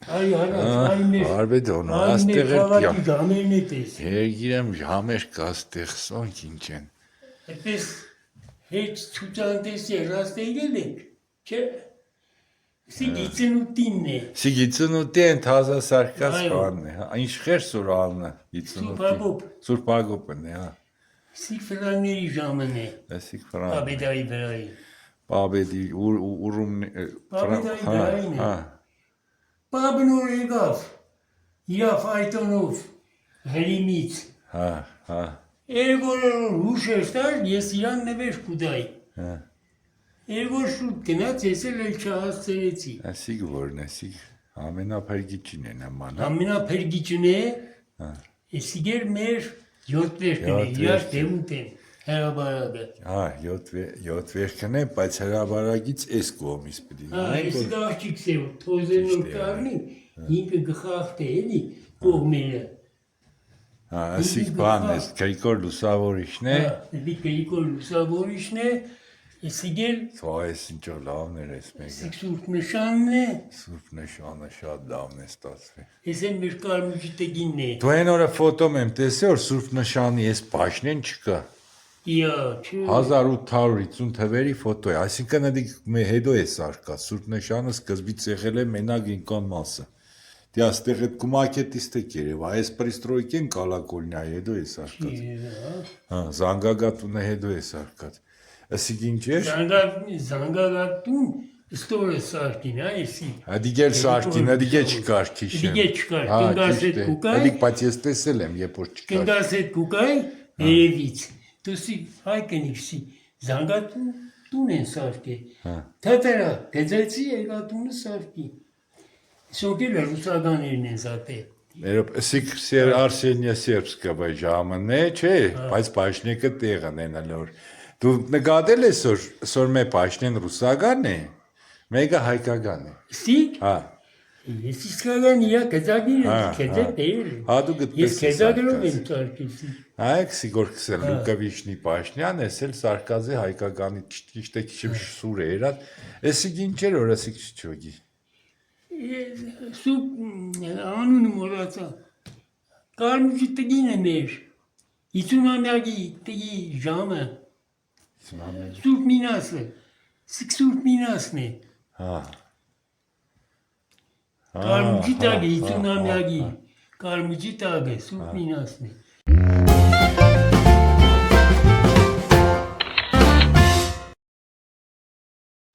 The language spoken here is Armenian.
Արբեդոն, աստեղ երգիրեմ ժամեր կաստեղ սոնք ինչ են։ Այդպես հետ ցուցանտեսի ռաստեյել եք, չէ։ Սիգիցնուտինն է։ Սիգիցնուտի են թազա սարկած բանն է, ինչ խերսուր աննը, Սուրբ Հակոբն է, հա։ Սիկ ֆրանների ժամն է։ Սիկ ֆրան։ Պաբեդայի վրայի։ Պաբեդի ուրումն Պաբեդայի վրային է։ Պաբն որ եկավ, իրա ֆայտոնով հրիմից։ Հա։ Երգոր հուշ էստար, ես իրան նվեր կուդայի։ Երգոր շուտ գնաց, ես էլ չհասցրեցի։ Ասիկ որն ասիկ, ամենափերգիչին է նման։ Ամենափերգիչին է, ասիկ էր մեր 7 վերքն է, իրար դեմուտ են, հրաբարագը։ Հա, 7 վերքն է, բայց հրաբարագից ես կողմից պդի։ Այսիկ աղջիկ սև, թոզերնոր կարնի, ինքը գխաղթ է, էլի, կողմերը։ Ասիկ բան է, Գրիգոր Լուսավորիչն է։ Գրիգոր Լուսավորիչն է, ասիկ էլ։ Այս ինչով լավն էր ես մեկը։ Ասիկ Սուրբ Նշանն է։ Սուրբ Նշանը շատ լավն է ստացվի։ Ես եմ մեր կարմուջի տեգինն է։ Դու այն օրը ֆոտոմ եմ տեսել, որ Սուրբ Նշանի ես պաշնեն չկա։ 1850 թվերի ֆոտո է, այսինքն հետո է սարկած, Սուրբ Նշանը սկզբից եղել է մենակ ինքան մասը։ Դե աստեղ այդ կումակետիստը կերև, այս պրիստրոյքեն կալակոլնյա հետո է սարկած։ Հա, զանգագատունը հետո է սարկած։ Ասիկ ինչ էր։ Զանգագատուն ստոր է սարկին, այսի։Ադիգել սարկին,ադիգե չկար քիշը։Ադիգե չկար, կնգաս հետ կուկայ։Ադիգ բայց ես տեսել եմ, երբ որ չկար։ Կնգաս հետ կուկայ, երևից։ Դուսի հայ կնիքսի, զանգատուն են սարկե։ Թատերա, գծեցի եկատունը սարկի։ Սոկել է ռուսականերն են զատե։ Երբ ասիկ Արսենիա Սերբսկա բայ ժամն է, չէ, բայց պաշնեկը տեղն են ալոր։ Դու նկատել ես, որ մեր պաշնեն ռուսական է, մեկը հայկական է։ Սիկ։ Հա։ Ես իսկական իրա կեզագին եմ, կեզակ դեր եմ։ Հա, դու գտպես ես կեզագրով եմ սարկեսի։ Հայք Սիգոր կսել Լուկավիչնի պաշնյան, ես էլ սարկազի հայկականի ճիշտ է քիչ սուր է երած, էսիկ ինչ էր, որ ասիկ չչոգի։ Սուպ անունը մորացա, կարմուջի տգին է մեր, 50-ամյակի տգի ժամը, Սուրբ Մինասը, Սուրբ Մինասն է, կարմուջի տագը, 50-ամյակի, կարմուջի տագը, Սուրբ Մինասն է։